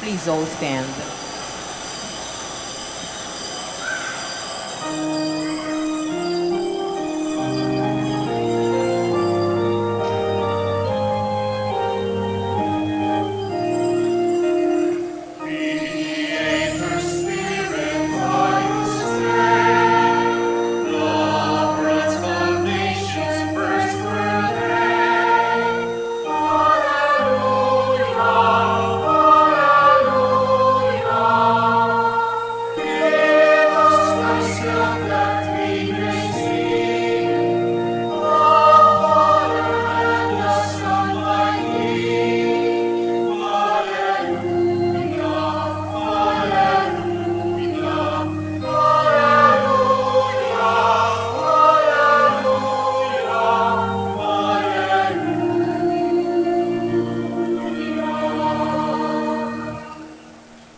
Please all stand.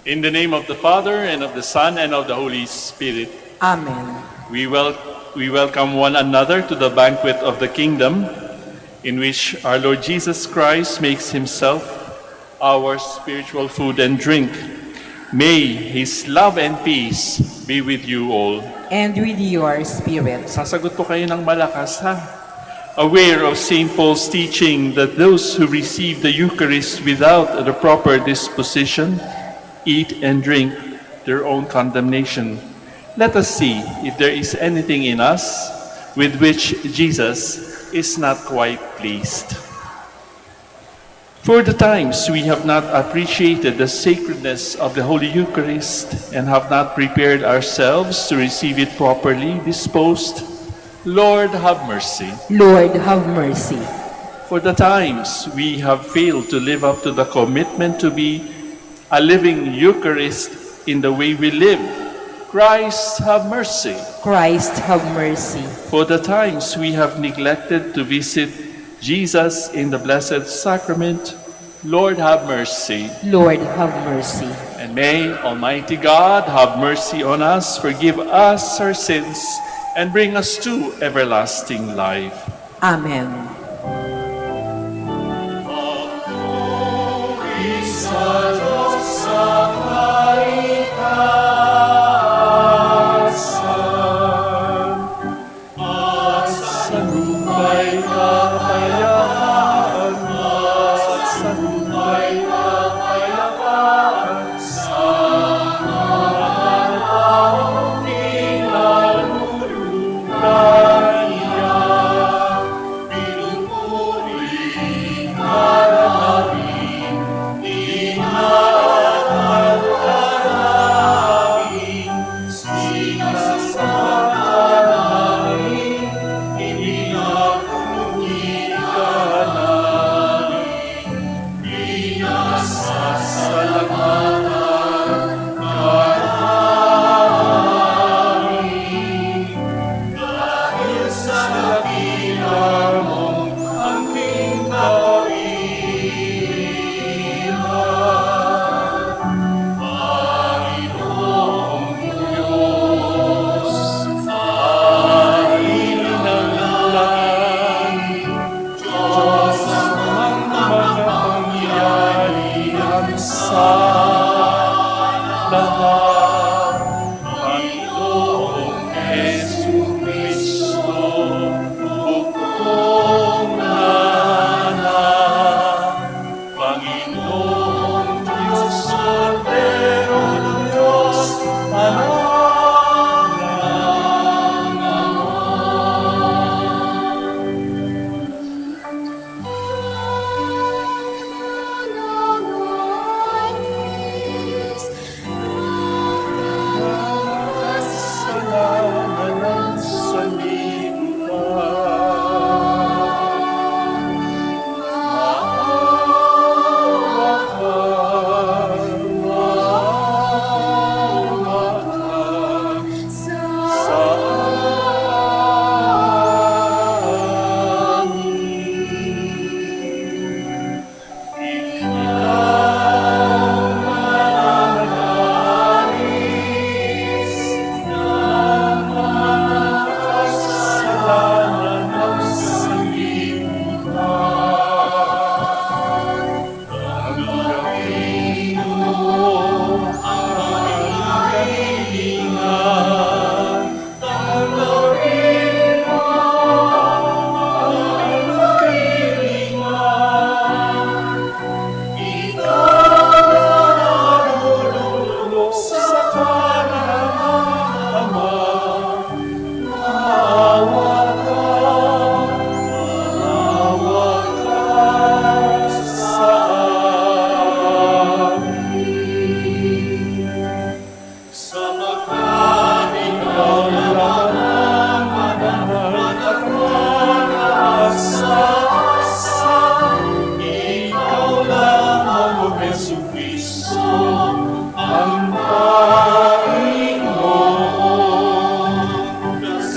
In the name of the Father, and of the Son, and of the Holy Spirit. Amen. We welcome one another to the banquet of the kingdom, in which our Lord Jesus Christ makes himself our spiritual food and drink. May his love and peace be with you all. And with your spirit. Sasagot po kayo ng malakas, ha? Aware of St. Paul's teaching that those who receive the Eucharist without the proper disposition eat and drink their own condemnation. Let us see if there is anything in us with which Jesus is not quite pleased. For the times we have not appreciated the sacredness of the Holy Eucharist and have not prepared ourselves to receive it properly disposed, Lord, have mercy. Lord, have mercy. For the times we have failed to live up to the commitment to be a living Eucharist in the way we live, Christ, have mercy. Christ, have mercy. For the times we have neglected to visit Jesus in the Blessed Sacrament, Lord, have mercy. Lord, have mercy. And may Almighty God have mercy on us, forgive us our sins, and bring us to everlasting life. Amen.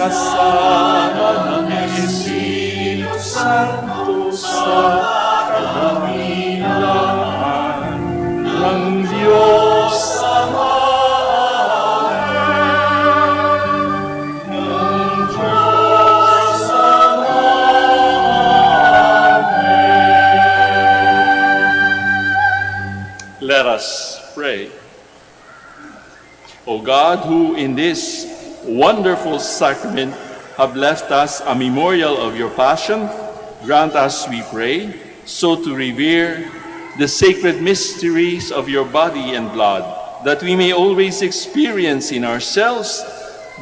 kasama ng Espiritu Santo sa kadahilan ng Diyos Ama. Let us pray. O God, who in this wonderful sacrament have left us a memorial of your passion, grant us, we pray, so to revere the sacred mysteries of your body and blood, that we may always experience in ourselves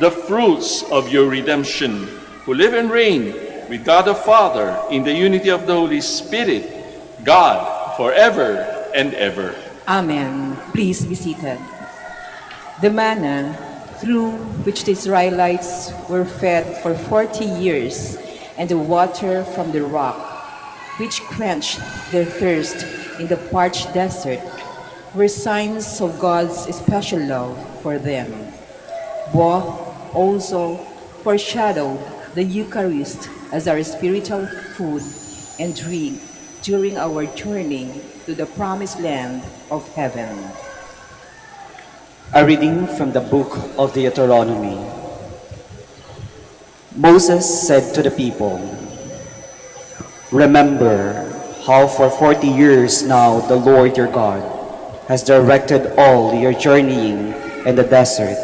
the fruits of your redemption, who live and reign with God the Father in the unity of the Holy Spirit, God, forever and ever. Amen. Please be seated. The manna through which the Israelites were fed for 40 years, and the water from the rock which quenched their thirst in the parched desert, were signs of God's special love for them. Both also foreshadowed the Eucharist as our spiritual food and drink during our journey to the promised land of heaven. A reading from the book of the Deuteronomy. Moses said to the people, "Remember how for 40 years now the Lord your God has directed all your journeying in the desert,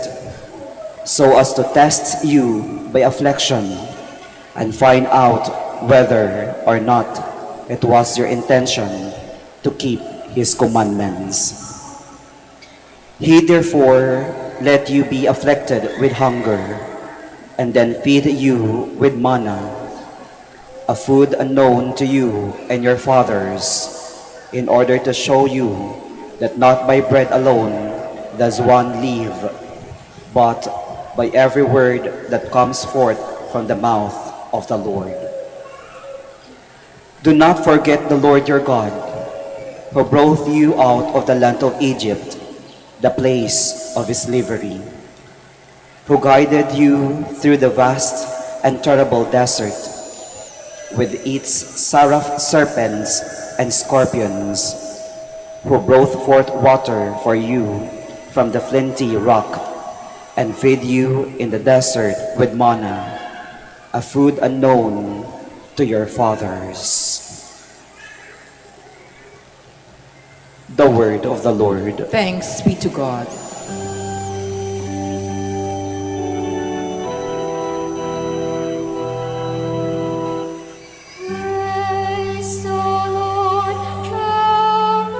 so as to test you by affliction and find out whether or not it was your intention to keep his commandments. He therefore let you be afflicted with hunger, and then feed you with manna, a food unknown to you and your fathers, in order to show you that not by bread alone does one live, but by every word that comes forth from the mouth of the Lord. Do not forget the Lord your God, who brought you out of the land of Egypt, the place of his slavery, who guided you through the vast and terrible desert, with its serpents and scorpions, who brought forth water for you from the flinty rock, and fed you in the desert with manna, a food unknown to your fathers." The word of the Lord. Thanks be to God. Praise the Lord, Jerusalem.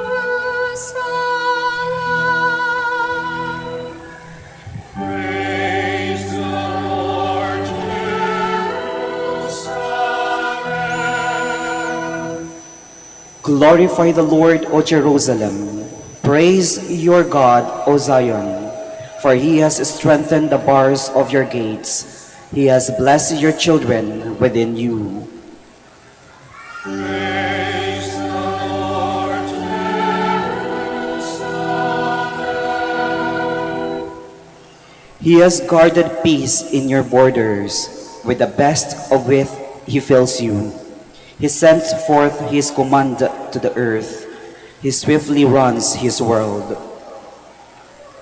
Praise the Lord, Jerusalem. Glorify the Lord, O Jerusalem. Praise your God, O Zion. For he has strengthened the bars of your gates. He has blessed your children within you. Praise the Lord, Jerusalem. He has guarded peace in your borders. With the best of which he fills you. He sends forth his command to the earth. He swiftly runs his world.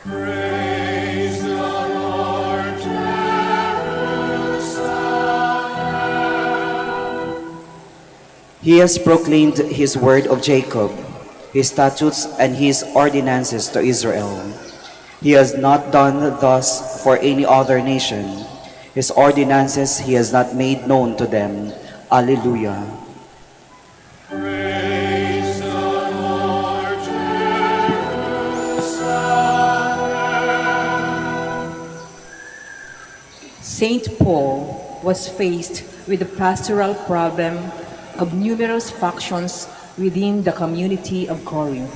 Praise the Lord, Jerusalem. He has proclaimed his word of Jacob, his statutes and his ordinances to Israel. He has not done thus for any other nation. His ordinances he has not made known to them. Alleluia. Praise the Lord, Jerusalem. Saint Paul was faced with the pastoral problem of numerous factions within the community of Corinth.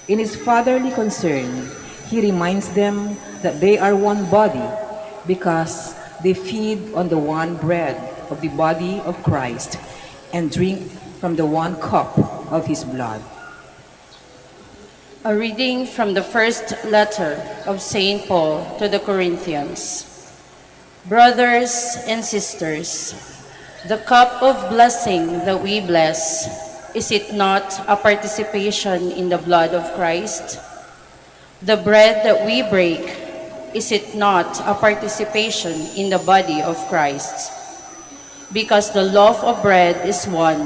In his fatherly concern, he reminds them that they are one body because they feed on the one bread of the body of Christ and drink from the one cup of his blood. A reading from the first letter of St. Paul to the Corinthians. Brothers and sisters, the cup of blessing that we bless, is it not a participation in the blood of Christ? The bread that we break, is it not a participation in the body of Christ? Because the loaf of bread is one,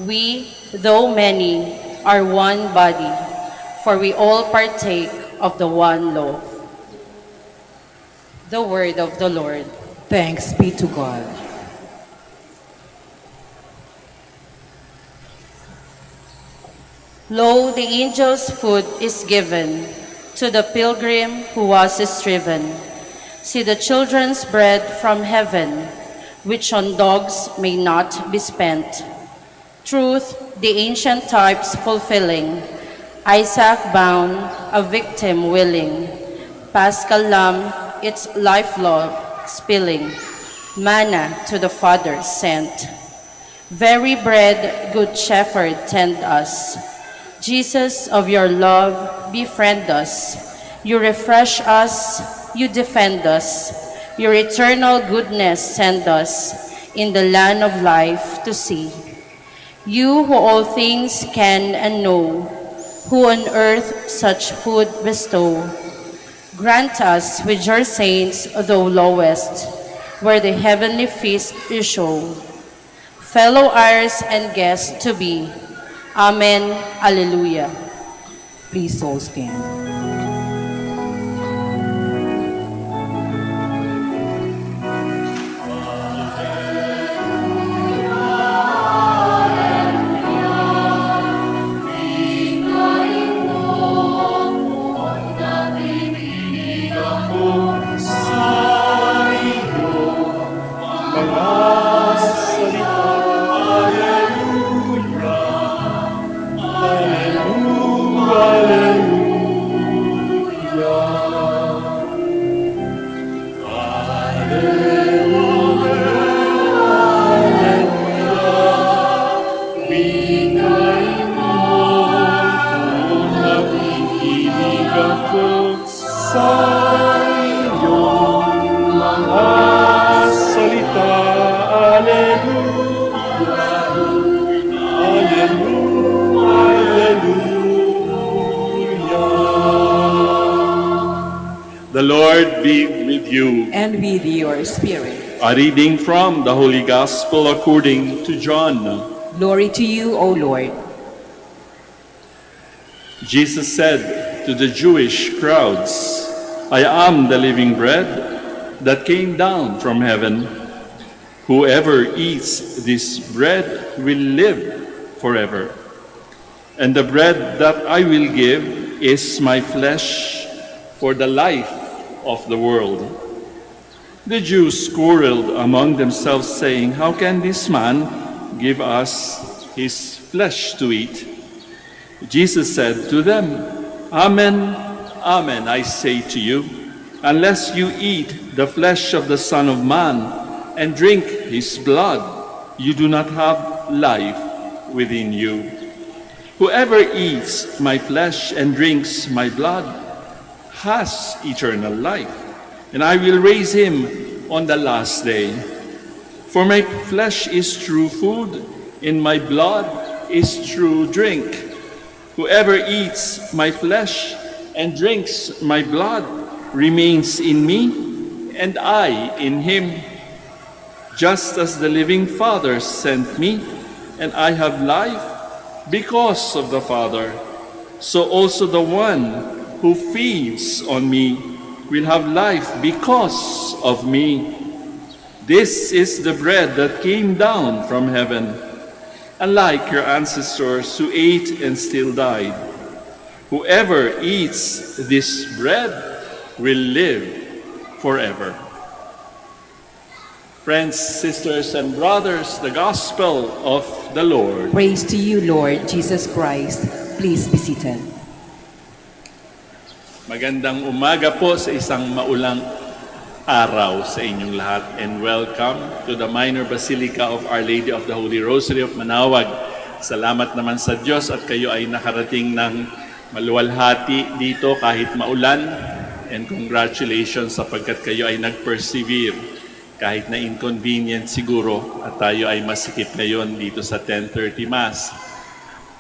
we, though many, are one body, for we all partake of the one loaf. The word of the Lord. Thanks be to God. Lo, the angel's foot is given to the pilgrim who was striven. See the children's bread from heaven, which on dogs may not be spent. Truth, the ancient types fulfilling, Isaac bound, a victim willing, Paschal lamb, its lifelove spilling, manna to the Father sent. Very bread, good shepherd, tend us. Jesus, of your love, befriend us. You refresh us, you defend us. Your eternal goodness send us in the land of life to see. You who all things can and know, who on earth such food bestow, grant us with your saints, though lowest, where the heavenly feast you show, fellow heirs and guests to be. Amen. Alleluia. Please all stand. The Lord be with you. And with your spirit. A reading from the Holy Gospel according to John. Glory to you, O Lord. Jesus said to the Jewish crowds, I am the living bread that came down from heaven. Whoever eats this bread will live forever. And the bread that I will give is my flesh for the life of the world. The Jews quarreled among themselves, saying, How can this man give us his flesh to eat? Jesus said to them, Amen, amen, I say to you, unless you eat the flesh of the Son of Man and drink his blood, you do not have life within you. Whoever eats my flesh and drinks my blood has eternal life, and I will raise him on the last day. For my flesh is true food, and my blood is true drink. Whoever eats my flesh and drinks my blood remains in me, and I in him. Just as the living Father sent me, and I have life because of the Father, so also the one who feeds on me will have life because of me. This is the bread that came down from heaven, unlike your ancestors who ate and still died. Whoever eats this bread will live forever. Friends, sisters, and brothers, the Gospel of the Lord. Praise to you, Lord Jesus Christ. Please be seated. Magandang umaga po sa isang maulang araw sa inyong lahat, and welcome to the Minor Basilica of Our Lady of the Holy Rosary of Manaoag. Salamat naman sa Diyos at kayo ay nakarating ng maluwalhati dito kahit maulan. And congratulations sapagkat kayo ay nag-persevere kahit na inconvenient siguro at tayo ay masikip ngayon dito sa 10:30 Mass.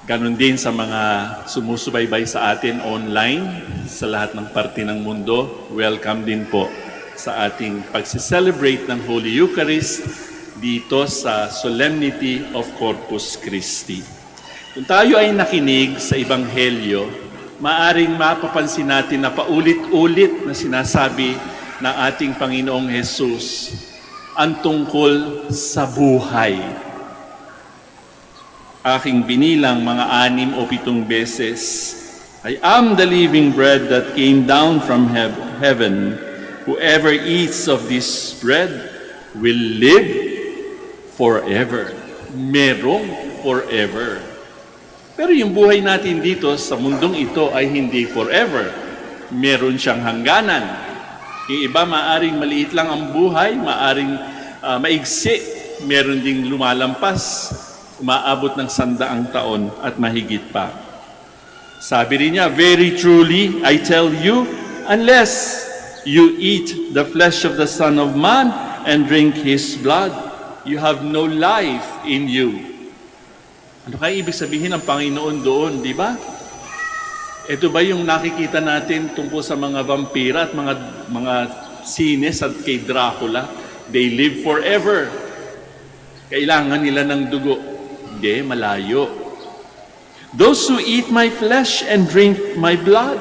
Ganon din sa mga sumusubaybay sa atin online, sa lahat ng parte ng mundo. Welcome din po sa ating pagsi-celebrate ng Holy Eucharist dito sa Solemnity of Corpus Christi. Kung tayo ay nakinig sa Ebanghelyo, maaring mapapansin natin na paulit-ulit na sinasabi ng ating Panginoong Jesus ang tungkol sa buhay. Aking binilang mga 6 o 7 beses, I am the living bread that came down from heaven. Whoever eats of this bread will live forever. Merong forever. Pero yung buhay natin dito sa mundong ito ay hindi forever. Meron siyang hangganan. Yung iba maaring maliit lang ang buhay, maaring maigsi. Meron ding lumalampas, umaabot ng 100 taon at mahigit pa. Sabi rin niya, very truly, I tell you, unless you eat the flesh of the Son of Man and drink His blood, you have no life in you. Ano kaya ibig sabihin ng Panginoon doon, di ba? Ito ba yung nakikita natin tungkol sa mga vampira at mga sines at kay Dracula? They live forever. Kailangan nila ng dugo. Hindi, malayo. Those who eat my flesh and drink my blood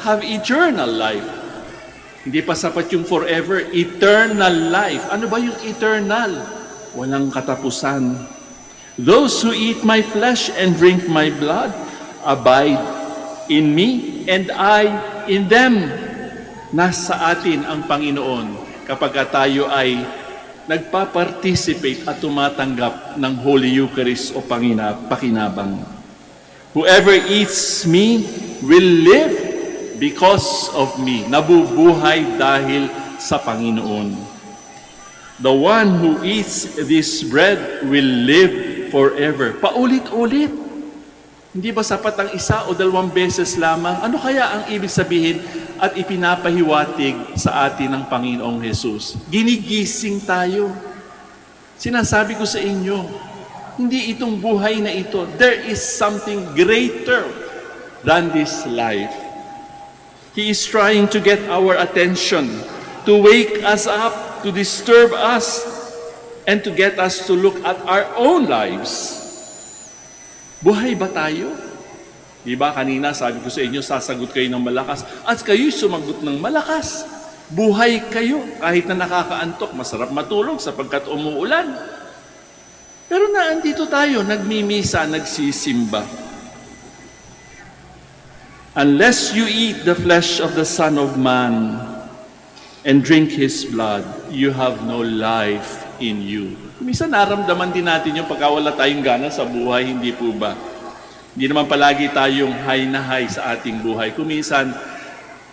have eternal life. Hindi pa sapat yung forever, eternal life. Ano ba yung eternal? Walang katapusan. Those who eat my flesh and drink my blood abide in me and I in them. Nasa atin ang Panginoon kapag tayo ay nagpa-participate at tumatanggap ng Holy Eucharist o pakinabang. Whoever eats me will live because of me. Nabubuhay dahil sa Panginoon. The one who eats this bread will live forever. Paulit-ulit. Hindi ba sapat ang 1 o 2 beses lamang? Ano kaya ang ibig sabihin at ipinapahiwatig sa atin ng Panginoong Jesus? Ginigising tayo. Sinasabi ko sa inyo, hindi itong buhay na ito. There is something greater than this life. He is trying to get our attention, to wake us up, to disturb us, and to get us to look at our own lives. Buhay ba tayo? Di ba kanina sabi ko sa inyo, sasagot kayo ng malakas at kayo sumagot ng malakas. Buhay kayo kahit na nakakaantok, masarap matulog sapagkat umuulan. Pero naandito tayo, nagmimisa, nagsisimba. Unless you eat the flesh of the Son of Man and drink His blood, you have no life in you. Minsan naramdaman din natin yung pagkawala tayong gana sa buhay, hindi po ba? Hindi naman palagi tayong high na high sa ating buhay. Kuminsan,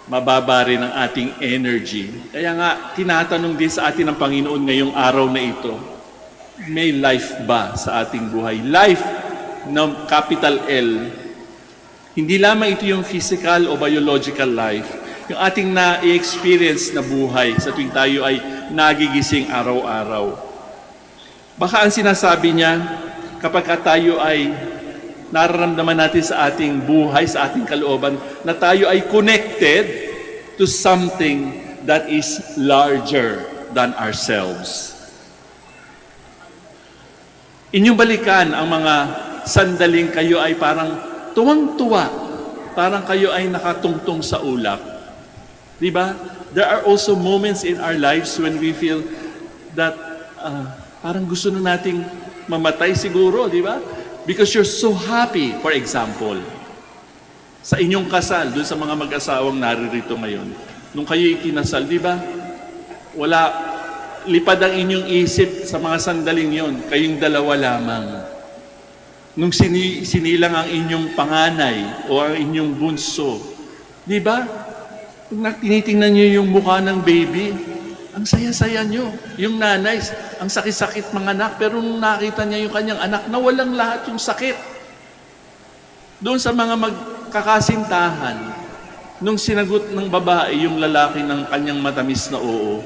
mababa rin ang ating energy. Kaya nga, tinatanong din sa atin ng Panginoon ngayong araw na ito, may life ba sa ating buhay? Life ng capital L. Hindi lamang ito yung physical o biological life. Yung ating na-experience na buhay sa tuwing tayo ay nagigising araw-araw. Baka ang sinasabi niya, kapag tayo ay nararamdaman natin sa ating buhay, sa ating kalooban, na tayo ay connected to something that is larger than ourselves. Inyong balikan ang mga sandaling kayo ay parang tuwang-tuwa, parang kayo ay nakatungtong sa ulap. Diba? There are also moments in our lives when we feel that parang gusto na nating mamatay siguro, di ba? Because you're so happy, for example. Sa inyong kasal, doon sa mga mag-asawang naririto ngayon, nung kayo ikinasal, di ba? Wala, lipad ang inyong isip sa mga sandaling yon, kayong dalawa lamang. Nung sinilang ang inyong panganay o ang inyong bunso, di ba? Pag tinitingnan niyo yung mukha ng baby, ang saya-saya nyo. Yung nanay, ang sakit-sakit mga anak, pero nung nakita niya yung kanyang anak, nawalang lahat yung sakit. Doon sa mga magkakasintahan, Nung sinagot ng babae yung lalaki ng kanyang matamis na oo,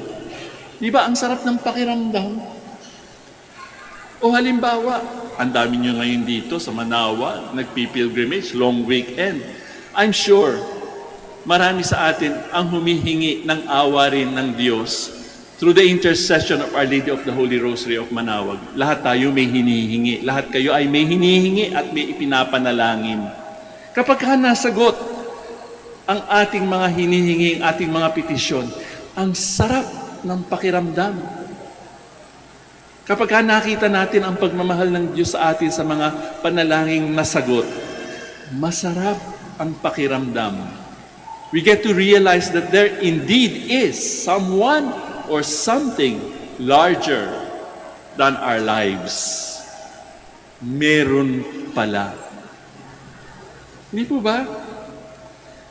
di ba ang sarap ng pakiramdam? O halimbawa, ang dami nyo ngayon dito sa Manaoag, nagpipilgrimage, long weekend. I'm sure, marami sa atin ang humihingi ng awa rin ng Diyos through the intercession of Our Lady of the Holy Rosary of Manaoag. Lahat tayo may hinihingi. Lahat kayo ay may hinihingi at may ipinapanalangin. Kapag nasagot ang ating mga hinihingi, ang ating mga petisyon, ang sarap ng pakiramdam. Kapag nakita natin ang pagmamahal ng Diyos sa atin sa mga panalangin nasagot, masarap ang pakiramdam. We get to realize that there indeed is someone or something larger than our lives. Meron pala. Hindi po ba?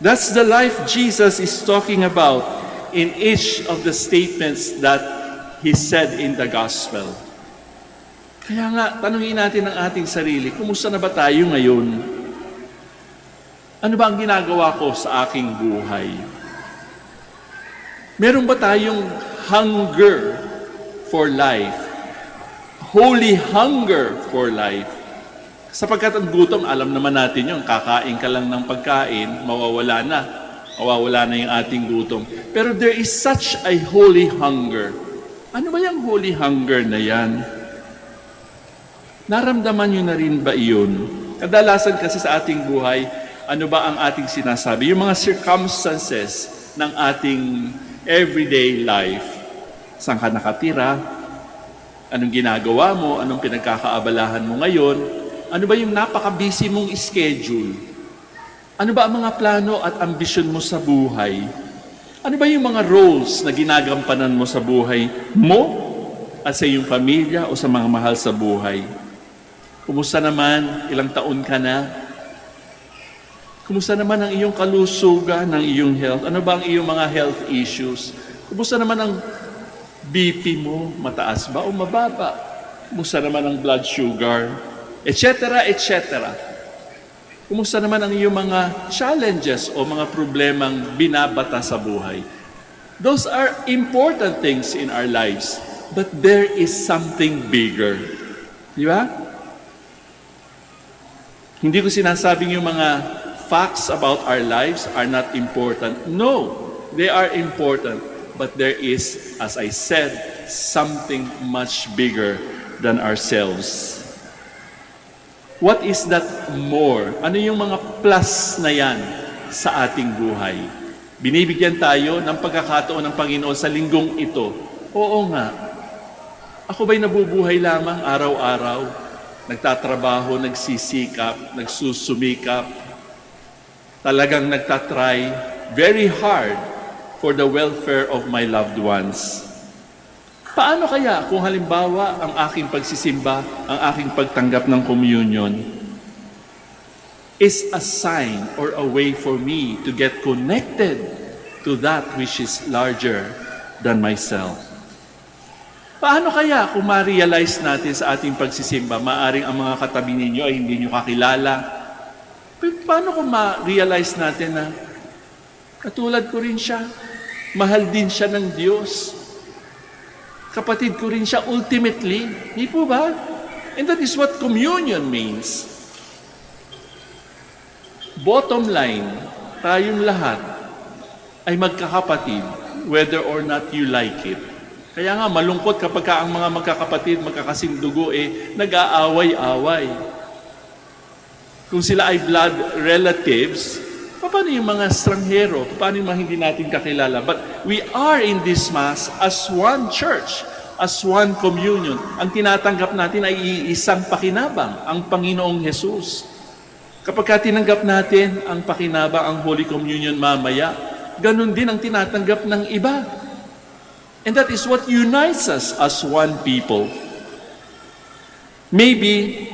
That's the life Jesus is talking about in each of the statements that He said in the Gospel. Kaya nga, tanungin natin ang ating sarili, kumusta na ba tayo ngayon? Ano ba ang ginagawa ko sa aking buhay? Meron ba tayong hunger for life? Holy hunger for life? Sapagkat ang gutom, alam naman natin yun, kakain ka lang ng pagkain, mawawala na yung ating gutom. Pero there is such a holy hunger. Ano ba yung holy hunger na yan? Naramdaman nyo na rin ba iyon? Kadalasan kasi sa ating buhay, ano ba ang ating sinasabi? Yung mga circumstances ng ating everyday life. Saan ka nakatira? Anong ginagawa mo? Anong pinagkakaabalahan mo ngayon? Ano ba yung napaka-busy mong schedule? Ano ba ang mga plano at ambisyon mo sa buhay? Ano ba yung mga roles na ginagampanan mo sa buhay mo at sa iyong pamilya o sa mga mahal sa buhay? Kumusta naman? Ilang taon ka na? Kumusta naman ang iyong kalusugan, ng iyong health? Ano ba ang iyong mga health issues? Kumusta naman ang BP mo? Mataas ba o mababa? Kumusta naman ang blood sugar? Etc. etc. Kumusta naman ang iyong mga challenges o mga problemang binabata sa buhay? Those are important things in our lives, but there is something bigger. Di ba? Hindi ko sinasabing yung mga facts about our lives are not important. No, they are important, but there is, as I said, something much bigger than ourselves. What is that more? Ano yung mga plus na yan sa ating buhay? Binibigyan tayo ng pagkakataon ng Panginoon sa linggong ito. Oo nga. Ako ba'y nabubuhay lamang araw-araw? Nagtatrabaho, nagsisikap, nagsusumikap. Talagang nagtatry very hard for the welfare of my loved ones. Paano kaya kung halimbawa ang aking pagsisimba, ang aking pagtanggap ng communion is a sign or a way for me to get connected to that which is larger than myself? Paano kaya kung ma-realize natin sa ating pagsisimba, maaring ang mga katabi ninyo ay hindi nyo kakilala? Paano kung ma-realize natin na katulad ko rin siya, mahal din siya ng Diyos, kapatid ko rin siya ultimately. Di po ba? And that is what communion means. Bottom line, tayong lahat ay magkakapatid whether or not you like it. Kaya nga malungkot kapag ang mga magkakapatid, magkakasing dugo, nag-aaway-away. Kung sila ay blood relatives, paano yung mga estranghero? Paano yung mga hindi natin kakilala? But we are in this Mass as one church, as one communion. Ang tinatanggap natin ay iisang pakinabang, ang Panginoong Jesus. Kapag tinanggap natin ang pakinabang, ang Holy Communion mamaya, ganun din ang tinatanggap ng iba. And that is what unites us as one people. Maybe,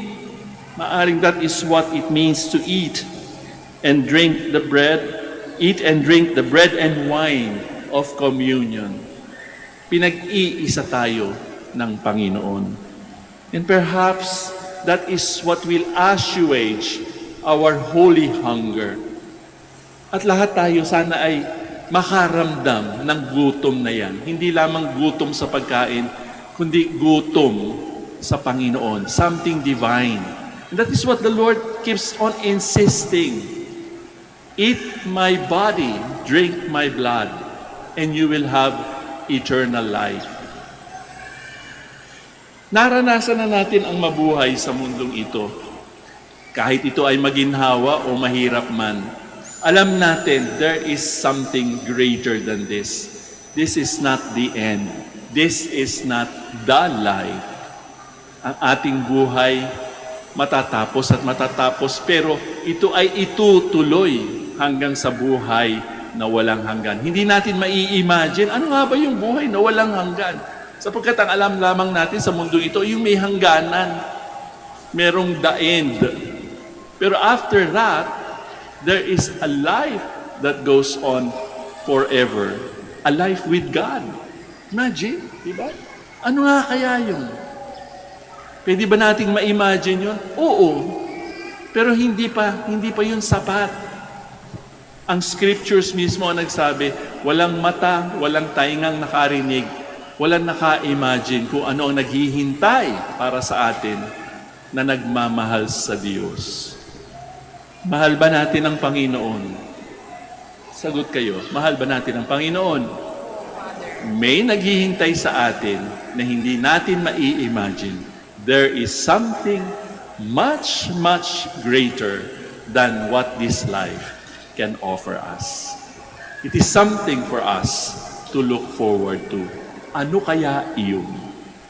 maaring that is what it means to eat and drink the bread, eat and drink the bread and wine of communion. Pinag-iisa tayo ng Panginoon. And perhaps that is what will assuage our holy hunger. At lahat tayo sana ay makaramdam ng gutom na yan. Hindi lamang gutom sa pagkain, kundi gutom sa Panginoon. Something divine. And that is what the Lord keeps on insisting. Eat my body, drink my blood, and you will have eternal life. Naranasan na natin ang mabuhay sa mundong ito. Kahit ito ay maginhawa o mahirap man, alam natin there is something greater than this. This is not the end. This is not the life. Ang ating buhay matatapos at matatapos, pero ito ay itutuloy hanggang sa buhay na walang hanggan. Hindi natin mai-imagine, ano nga ba yung buhay na walang hanggan? Sapagkat ang alam lamang natin sa mundo ito, yung may hangganan, merong the end. Pero after that, there is a life that goes on forever. A life with God. Imagine, di ba? Ano nga kaya yun? Pwede ba nating ma-imagine yun? Oo. Pero hindi pa yun sapat. Ang scriptures mismo ang nagsabi, walang mata, walang taingang nakarinig, walang naka-imagine kung ano ang naghihintay para sa atin na nagmamahal sa Diyos. Mahal ba natin ang Panginoon? Sagot kayo, mahal ba natin ang Panginoon? May naghihintay sa atin na hindi natin mai-imagine. There is something much, much greater than what this life can offer us. It is something for us to look forward to. Ano kaya iyon?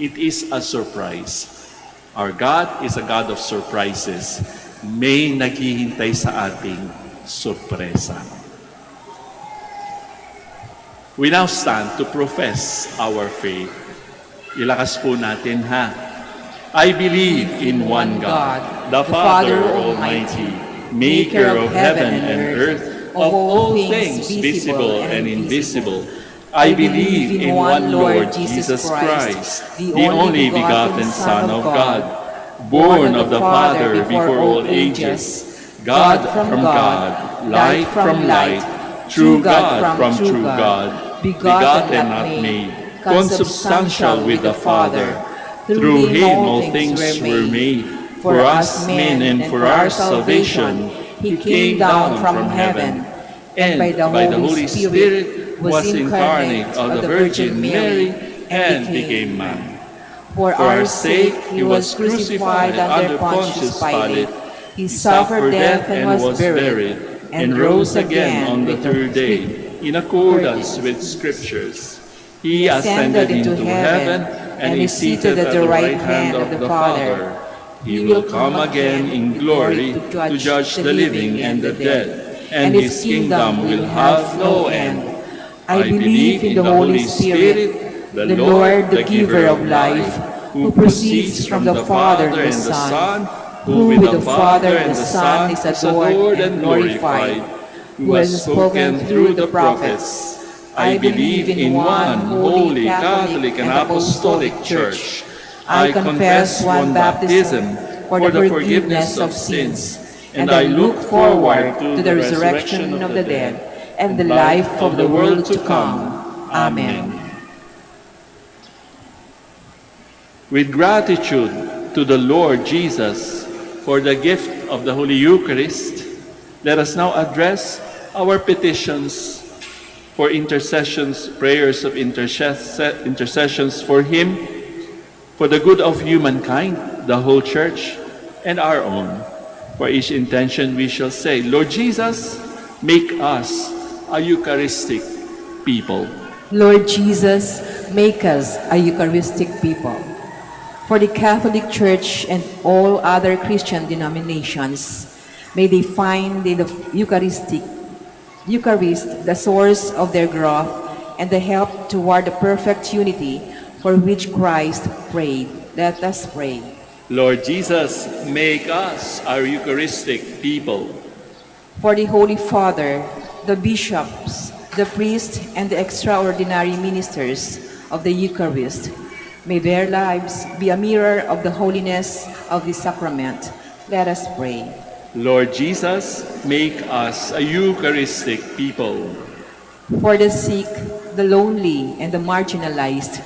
It is a surprise. Our God is a God of surprises. May naghihintay sa ating sorpresa. We now stand to profess our faith. Ilakas po natin, ha? I believe in one God, the Father Almighty, maker of heaven and earth, of all things visible and invisible. I believe in one Lord Jesus Christ, the only begotten Son of God, born of the Father before all ages, God from God, light from light, true God from true God, begotten not made, consubstantial with the Father. Through him all things were made. For us men and for our salvation, he came down from heaven, and by the Holy Spirit was incarnate of the Virgin Mary and became man. For our sake, he was crucified under Pontius Pilate. He suffered death and was buried, and rose again on the third day, in accordance with Scriptures. He ascended into heaven, and is seated at the right hand of the Father. He will come again in glory to judge the living and the dead, and his kingdom will have no end. I believe in the Holy Spirit, the Lord, the giver of life, who proceeds from the Father and the Son, who with the Father and the Son is adored and glorified, who has spoken through the prophets. I believe in one holy, Catholic, and Apostolic Church. I confess one baptism for the forgiveness of sins, and I look forward to the resurrection of the dead and the life of the world to come. Amen. With gratitude to the Lord Jesus for the gift of the Holy Eucharist, let us now address our petitions for intercessions, prayers of intercessions for Him, for the good of humankind, the whole Church, and our own. For each intention we shall say, Lord Jesus, make us a Eucharistic people. Lord Jesus, make us a Eucharistic people. For the Catholic Church and all other Christian denominations, may they find in the Eucharist the source of their growth and the help toward the perfect unity for which Christ prayed. Let us pray. Lord Jesus, make us a Eucharistic people. For the Holy Father, the bishops, the priests, and the extraordinary ministers of the Eucharist, may their lives be a mirror of the holiness of the sacrament. Let us pray. Lord Jesus, make us a Eucharistic people. For the sick, the lonely, and the marginalized,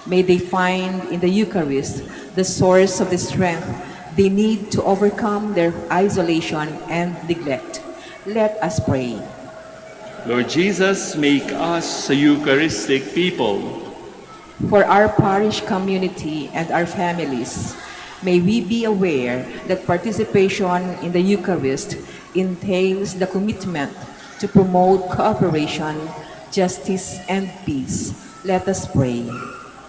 may they find in the Eucharist the source of the strength they need to overcome their isolation and neglect. Let us pray. Lord Jesus, make us a Eucharistic people. For our parish community and our families, may we be aware that participation in the Eucharist entails the commitment to promote cooperation, justice, and peace. Let us pray.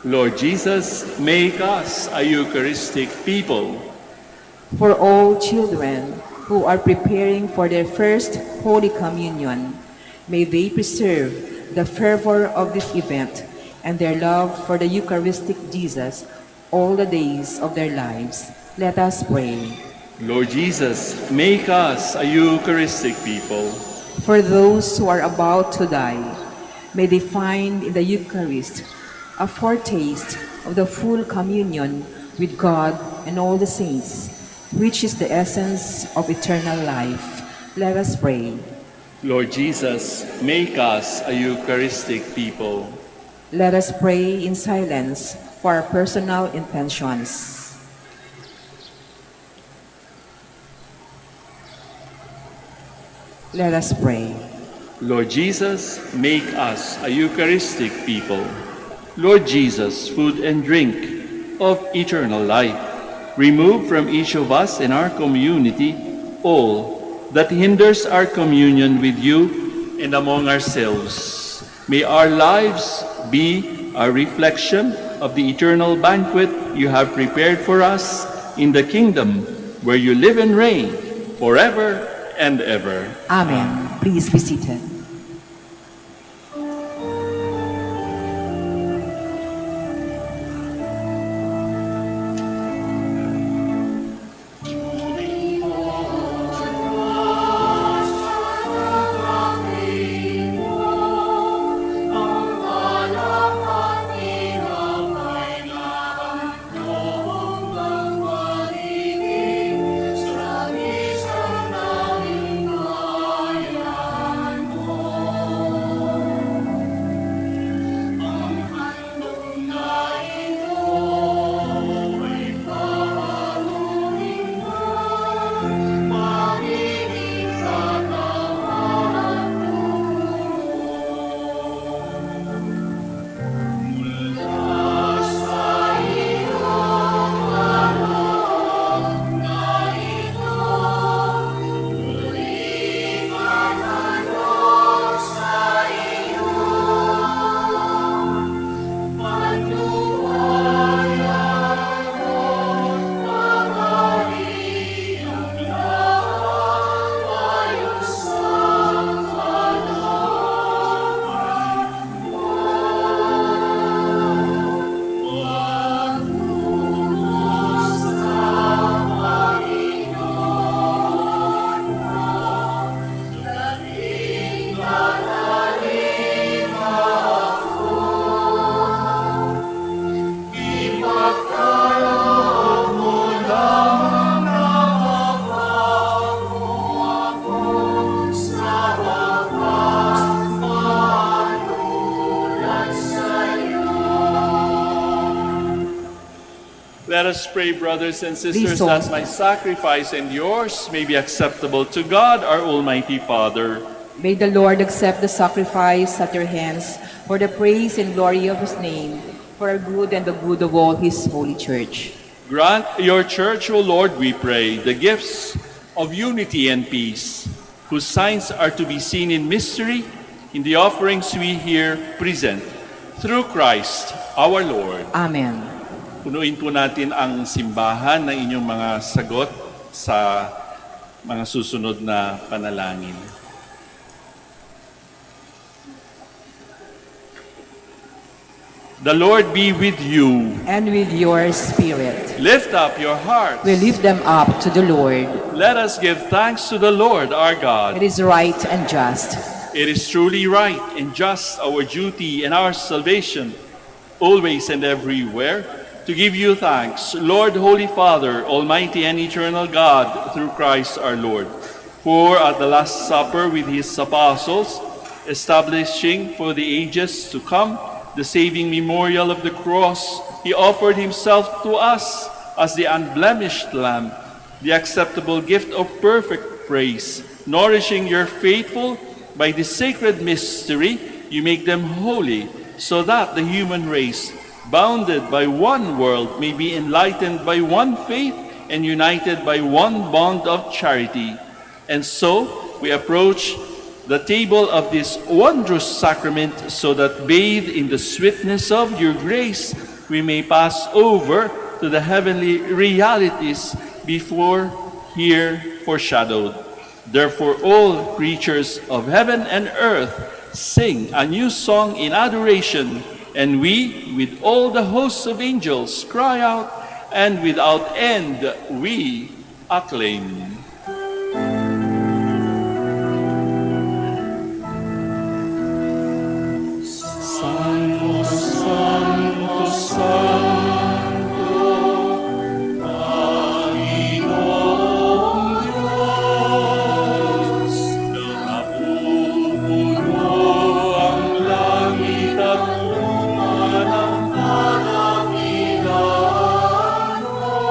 Lord Jesus, make us a Eucharistic people. For all children who are preparing for their first Holy Communion, may they preserve the fervor of this event and their love for the Eucharistic Jesus all the days of their lives. Let us pray. Lord Jesus, make us a Eucharistic people. For those who are about to die, may they find in the Eucharist a foretaste of the full communion with God and all the saints, which is the essence of eternal life. Let us pray. Lord Jesus, make us a Eucharistic people. Let us pray in silence for our personal intentions. Let us pray. Lord Jesus, make us a Eucharistic people. Lord Jesus, food and drink of eternal life, remove from each of us and our community all that hinders our communion with you and among ourselves. May our lives be a reflection of the eternal banquet you have prepared for us in the kingdom where you live and reign forever and ever. Amen. Please be seated. Let us pray, brothers and Please sisters, so. that my sacrifice and yours may be acceptable to God, our Almighty Father. May the Lord accept the sacrifice at your hands for the praise and glory of his name, for our good and the good of all his holy church. Grant your church, O Lord, we pray, the gifts of unity and peace, whose signs are to be seen in mystery in the offerings we here present. Through Christ our Lord. Amen. Punuin po natin ang simbahan ng inyong mga sagot sa mga susunod na panalangin. The Lord be with you. And with your spirit, Lift up your hearts. we lift them up to the Lord. Let us give thanks to the Lord our God. It is right and just. It is truly right and just, our duty and our salvation, always and everywhere, to give you thanks, Lord, Holy Father, Almighty and eternal God, through Christ our Lord. For at the Last Supper with his apostles, establishing for the ages to come the saving memorial of the cross, he offered himself to us as the unblemished Lamb, the acceptable gift of perfect praise. Nourishing your faithful by this sacred mystery, you make them holy, so that the human race, bounded by one world, may be enlightened by one faith and united by one bond of charity. And so we approach the table of this wondrous sacrament, so that bathed in the sweetness of your grace, we may pass over to the heavenly realities before here foreshadowed. Therefore, all creatures of heaven and earth sing a new song in adoration, and we, with all the hosts of angels, cry out, and without end we acclaim. Santo, Santo, Santo, Panginoong Diyos, napupuno ang langit at lupa ng kadakilaan mo.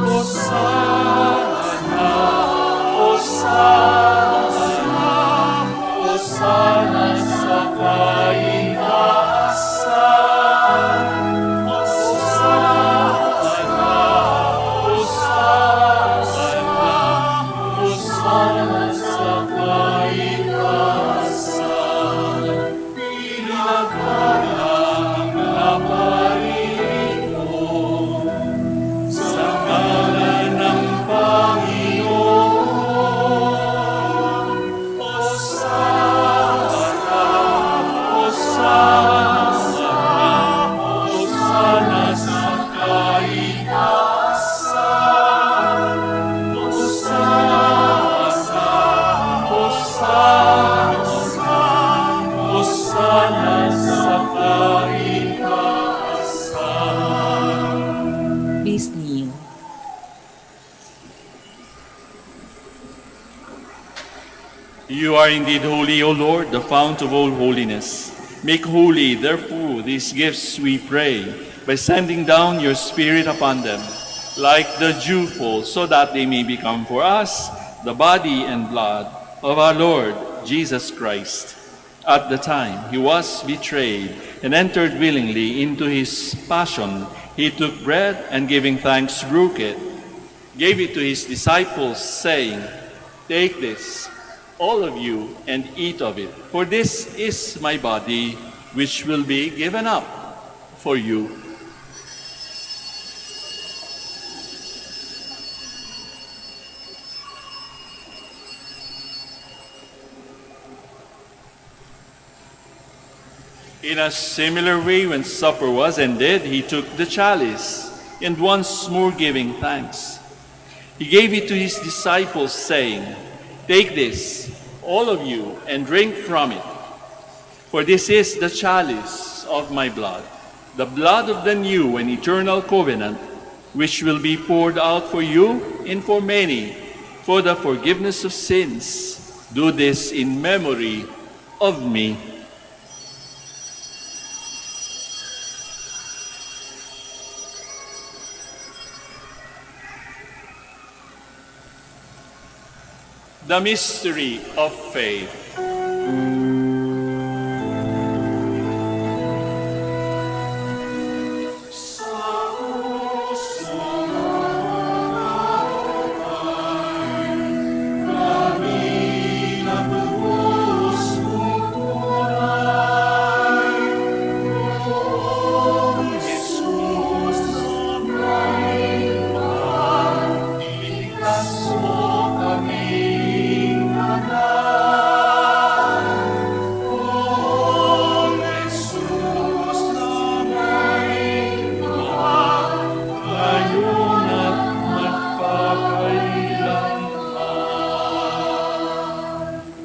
Hosana, Hosana, Hosana sa kaitaasan. Hosana, Hosana, Hosana sa kaitaasan. Pinagpalang na parito sa ngalan ng Panginoon. Hosana, Hosana, Hosana sa kaitaasan. Hosana, Hosana, Hosana sa kaitaasan. Please kneel. You are indeed holy, O Lord, the fount of all holiness. Make holy, therefore, these gifts, we pray, by sending down your Spirit upon them, like the dewfall, so that they may become for us the body and blood of our Lord Jesus Christ. At the time he was betrayed and entered willingly into his passion, he took bread and giving thanks broke it, gave it to his disciples, saying, "Take this, all of you, and eat of it, for this is my body, which will be given up for you." In a similar way, when supper was ended, he took the chalice, and once more giving thanks, he gave it to his disciples, saying, "Take this, all of you, and drink from it. For this is the chalice of my blood, the blood of the new and eternal covenant, which will be poured out for you and for many for the forgiveness of sins. Do this in memory of me." The mystery of faith.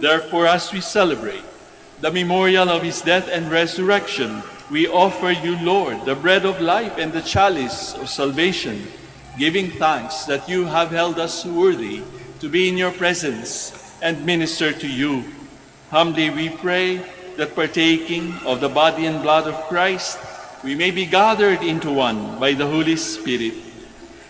Therefore, as we celebrate the memorial of his death and resurrection, we offer you, Lord, the bread of life and the chalice of salvation, giving thanks that you have held us worthy to be in your presence and minister to you. Humbly we pray that partaking of the body and blood of Christ, we may be gathered into one by the Holy Spirit.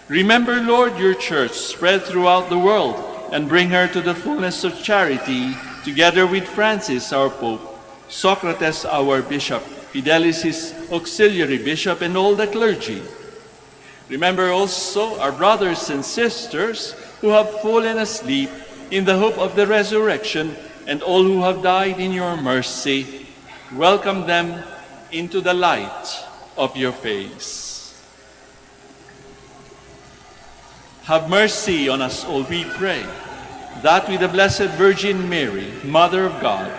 Remember, Lord, your church spread throughout the world and bring her to the fullness of charity, together with Francis, our Pope, Socrates, our Bishop, Fidelis, his auxiliary bishop, and all the clergy. Remember also our brothers and sisters who have fallen asleep in the hope of the resurrection, and all who have died in your mercy. Welcome them into the light of your face. Have mercy on us all, we pray, that with the Blessed Virgin Mary, Mother of God,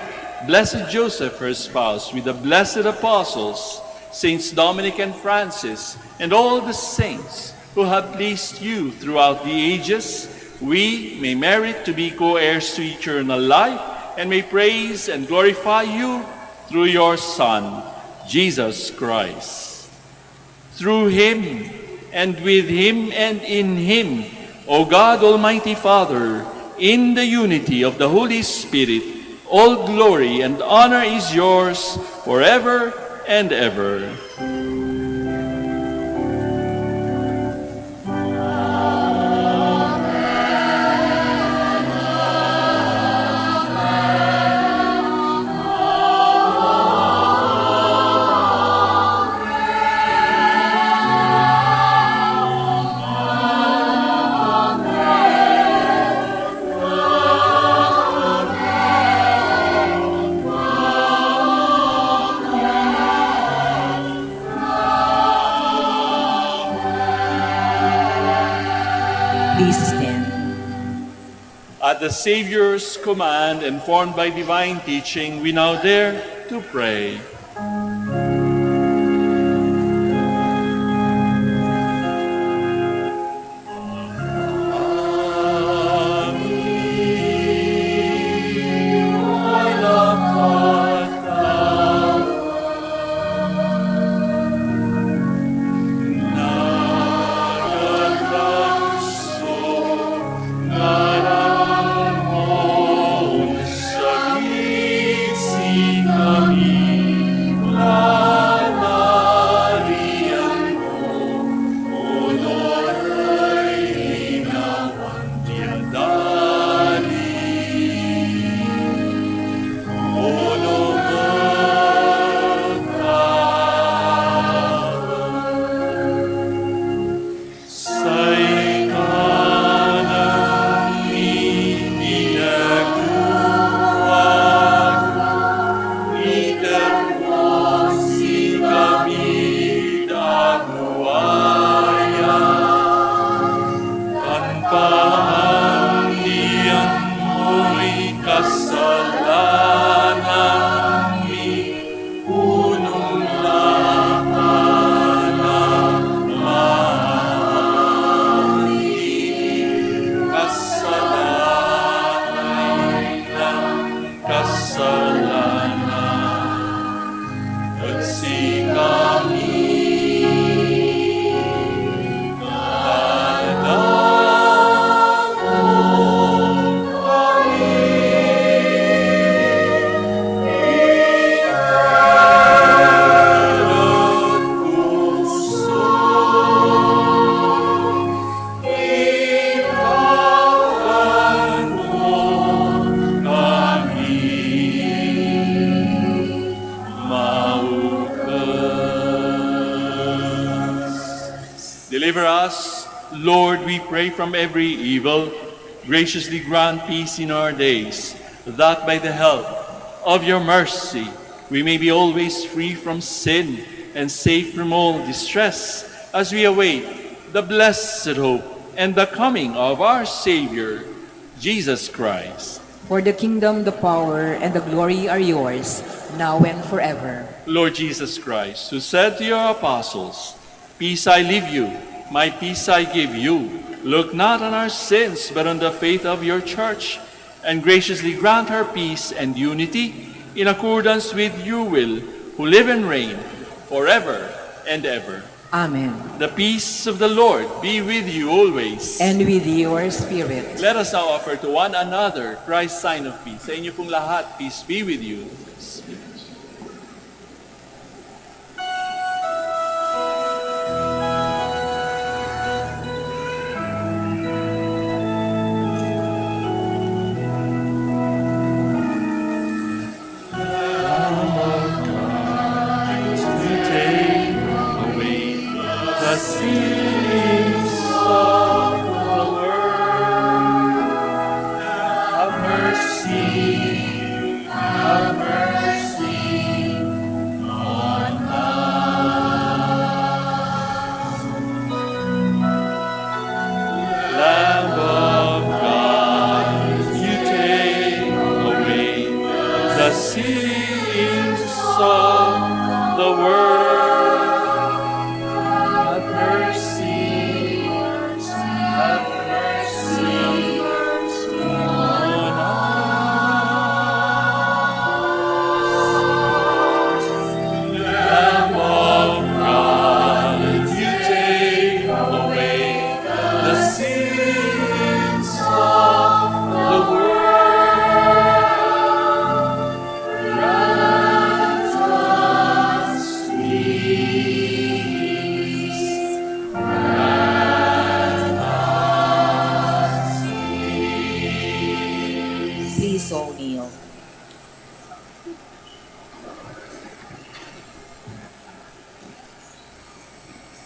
Blessed Joseph, her spouse, with the blessed apostles, Saints Dominic and Francis, and all the saints who have pleased you throughout the ages, we may merit to be co-heirs to eternal life and may praise and glorify you through your Son, Jesus Christ. Through him, and with him, and in him, O God, Almighty Father, in the unity of the Holy Spirit, all glory and honor is yours forever and ever. Please stand. At the Savior's command and formed by divine teaching, we now dare to pray. Deliver us, Lord, we pray, from every evil. Graciously grant peace in our days, that by the help of your mercy we may be always free from sin and safe from all distress, as we await the blessed hope and the coming of our Savior, Jesus Christ. For the kingdom, the power, and the glory are yours, now and forever. Lord Jesus Christ, who said to your apostles, "Peace I leave you, my peace I give you," look not on our sins, but on the faith of your church, and graciously grant her peace and unity in accordance with your will, who live and reign forever and ever. Amen. The peace of the Lord be with you always. And with your spirit. Let us now offer to one another Christ's sign of peace. Sa inyo pong lahat, peace be with you.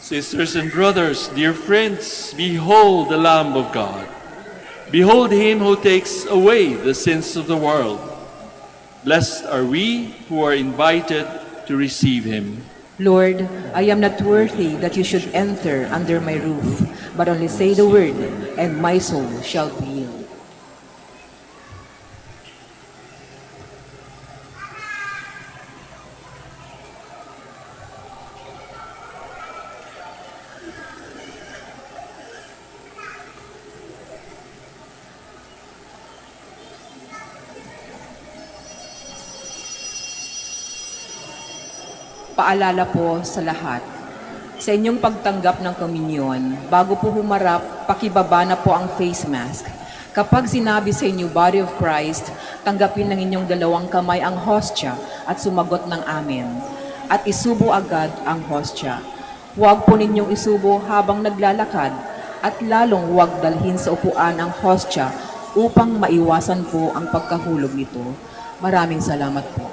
Sisters and brothers, dear friends, behold the Lamb of God. Behold him who takes away the sins of the world. Blessed are we who are invited to receive him. Lord, I am not worthy that you should enter under my roof, but only say the word, and my soul shall be healed. Paalala po sa lahat, sa inyong pagtanggap ng komunyon, bago po humarap, pakibaba na po ang face mask. Kapag sinabi sa inyo, Body of Christ, tanggapin ng inyong dalawang kamay ang hostya at sumagot ng amen. At isubo agad ang hostya. Huwag po ninyong isubo habang naglalakad at lalong huwag dalhin sa upuan ang hostya upang maiwasan po ang pagkahulog nito. Maraming salamat po.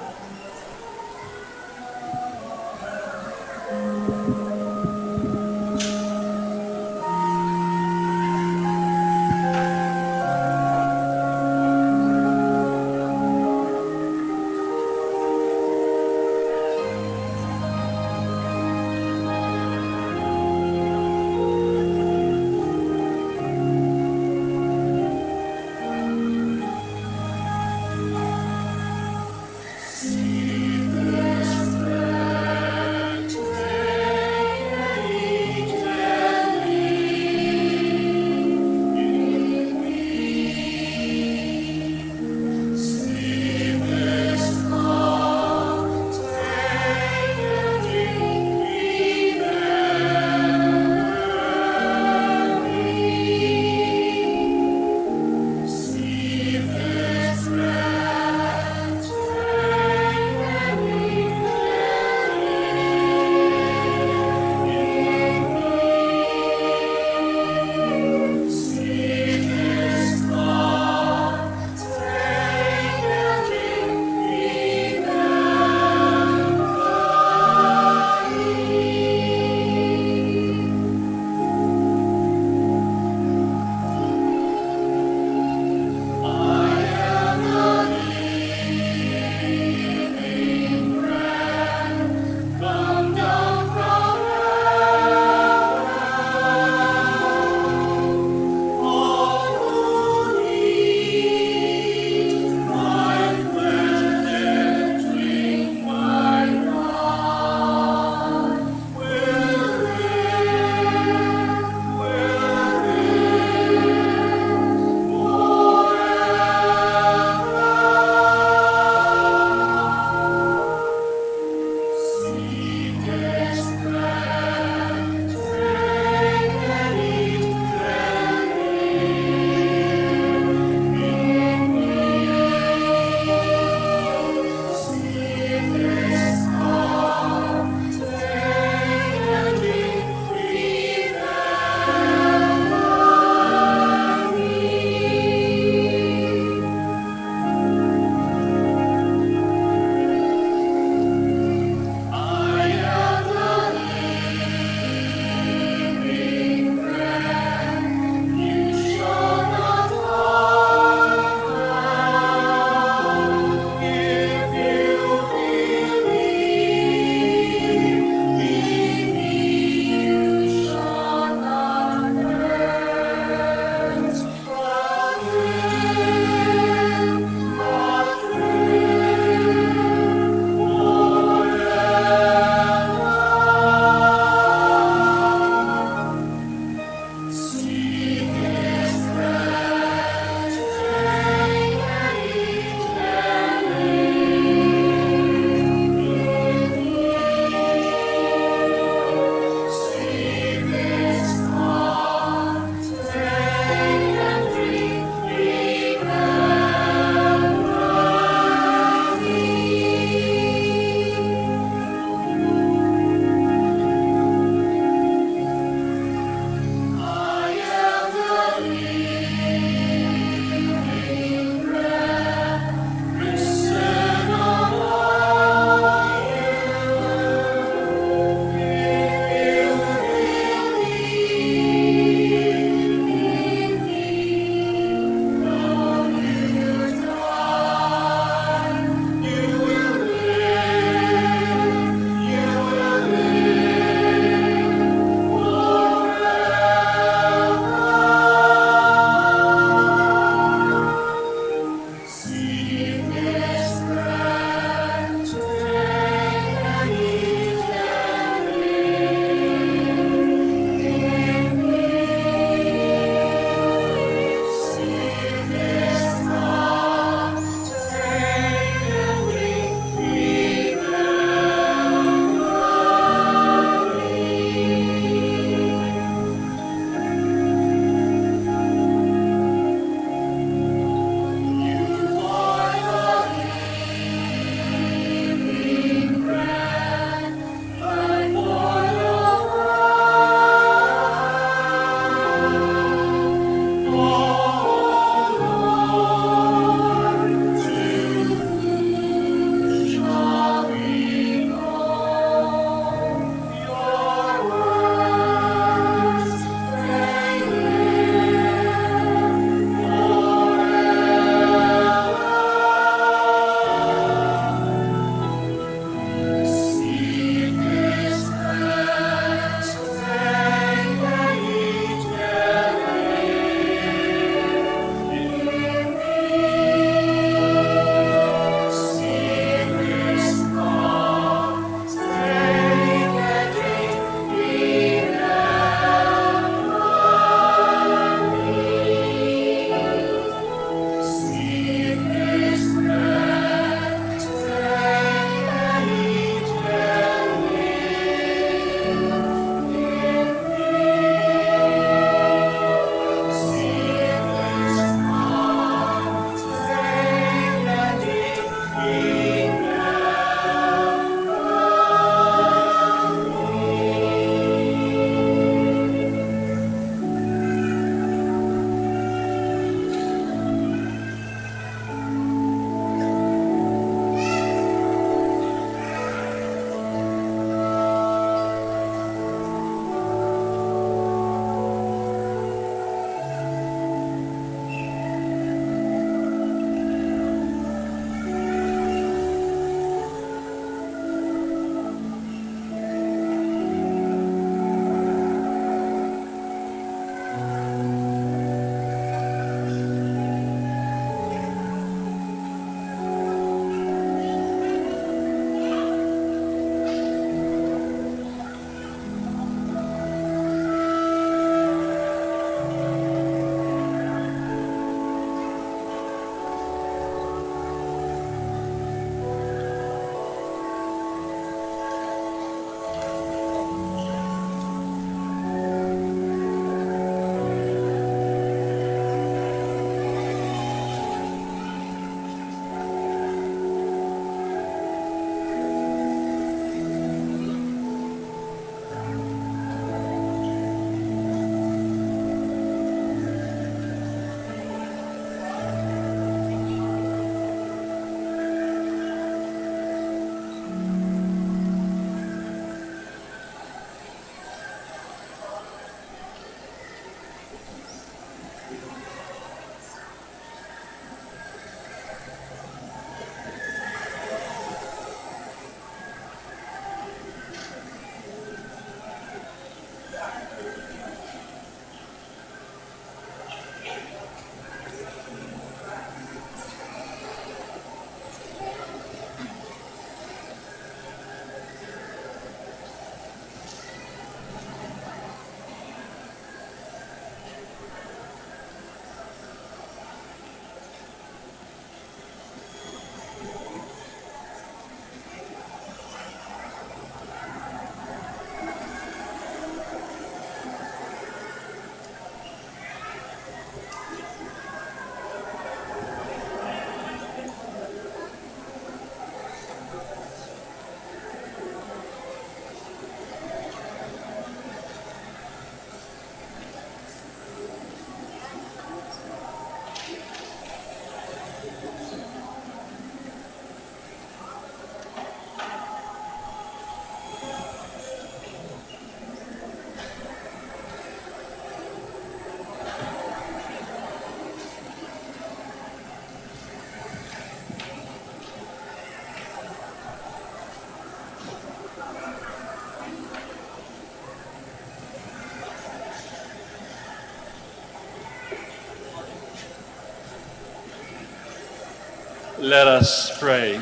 Let us pray.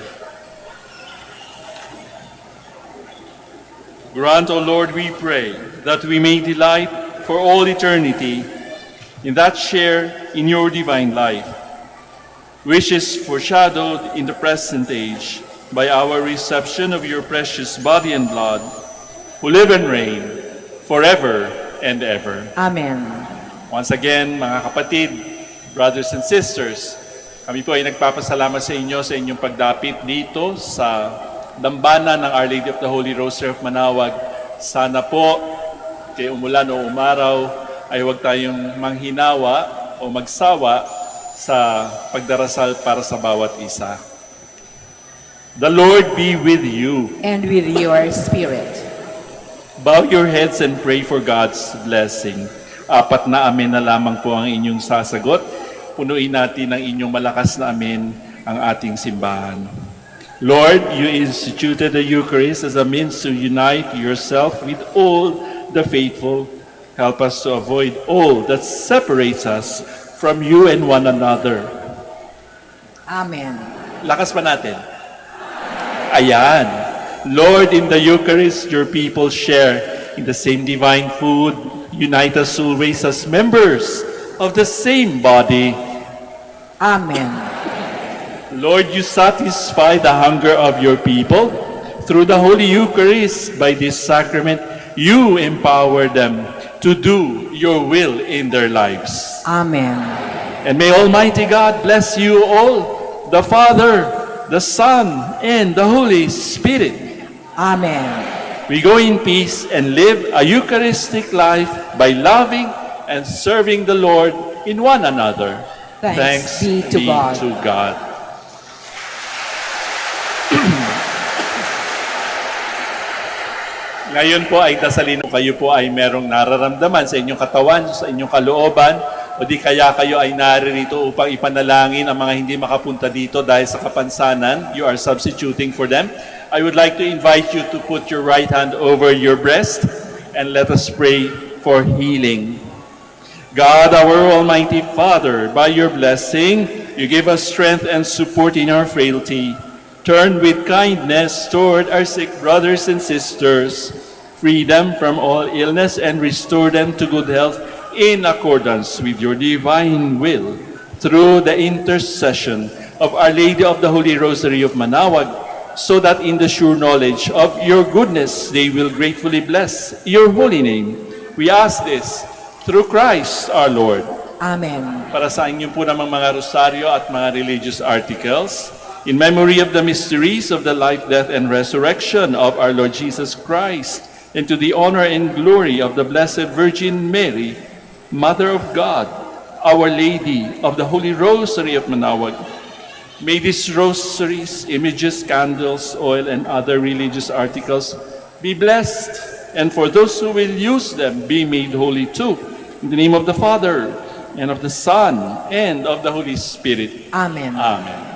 Grant, O Lord, we pray, that we may delight for all eternity in that share in your divine life, which is foreshadowed in the present age by our reception of your precious body and blood, who live and reign forever and ever. Amen. Once again, mga kapatid, brothers and sisters, kami po ay nagpapasalamat sa inyong pagdapit dito sa dambana ng Our Lady of the Holy Rosary of Manaoag. Sana po, kay umulan o umaraw, ay huwag tayong manghinawa o magsawa sa pagdarasal para sa bawat isa. The Lord be with you. And with your spirit. Bow your heads and pray for God's blessing. 4 na amen na lamang po ang inyong sasagot. Punuin natin ng inyong malakas na amen ang ating simbahan. Lord, you instituted the Eucharist as a means to unite yourself with all the faithful. Help us to avoid all that separates us from you and one another. Amen. Lakas pa natin. Ayan. Lord, in the Eucharist, your people share in the same divine food. Unite us always as members of the same body. Amen. Lord, you satisfy the hunger of your people. Through the Holy Eucharist, by this sacrament, you empower them to do your will in their lives. Amen. And may Almighty God bless you all, the Father, the Son, and the Holy Spirit. Amen. We go in peace and live a Eucharistic life by loving and serving the Lord in one another. Thanks be to God. Ngayon po ay dasalin kayo po ay merong nararamdaman sa inyong katawan, sa inyong kalooban, o di kaya kayo ay naririto upang ipanalangin ang mga hindi makapunta dito dahil sa kapansanan. You are substituting for them. I would like to invite you to put your right hand over your breast and let us pray for healing. God, our Almighty Father, by your blessing, you give us strength and support in our frailty. Turn with kindness toward our sick brothers and sisters. Free them from all illness and restore them to good health in accordance with your divine will. Through the intercession of Our Lady of the Holy Rosary of Manaoag, so that in the sure knowledge of your goodness they will gratefully bless your holy name. We ask this through Christ our Lord. Amen. Para sa inyo po namang mga rosaryo at mga religious articles, in memory of the mysteries of the life, death, and resurrection of our Lord Jesus Christ, and to the honor and glory of the Blessed Virgin Mary, Mother of God, Our Lady of the Holy Rosary of Manaoag, may these rosaries, images, candles, oil, and other religious articles be blessed, and for those who will use them, be made holy too. In the name of the Father, and of the Son, and of the Holy Spirit. Amen. Amen.